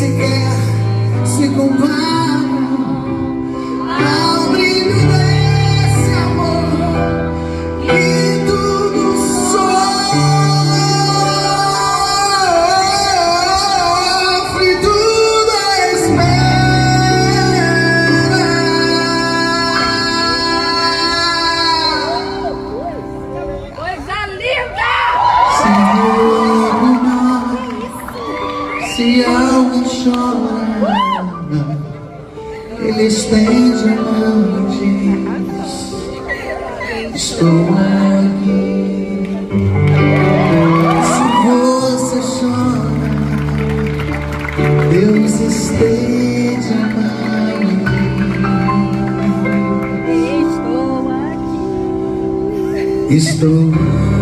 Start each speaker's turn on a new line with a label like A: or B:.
A: sequer se compara ao brilho desse amor que tudo sofre, tudo espera.
B: Coisa linda!
A: Se alguém chora, ele estende a mão e diz: estou aqui. Se você chora, Deus estende a mão e diz: estou aqui.